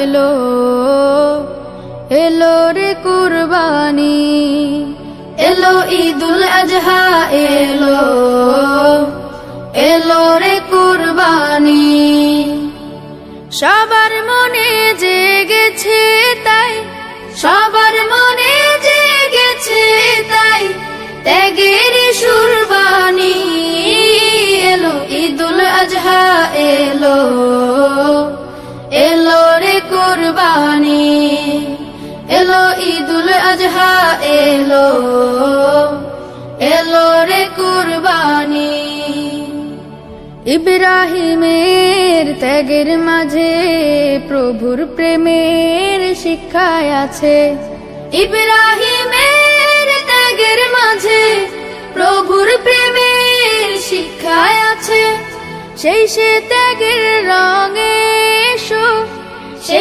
এলো এলো রে কুরবানি, এলো ঈদুল আজহা এলো এলো রে কুরবানি। সবার মনে জেগেছে তাই, সবার মনে জেগেছে তাই ত্যাগের সুরবানি। এলো ঈদুল আজহা এলো এলো রে কুরবানি, এলো ঈদুল আজহা এলো এলো রে কুরবানি। ইব্রাহিমের ত্যাগের মাঝে প্রভুর প্রেমের শিক্ষায় আছে, ইব্রাহিমের ত্যাগের মাঝে প্রভুর প্রেমের শিক্ষায় আছে। সেই সে ত্যাগের রঙে এসো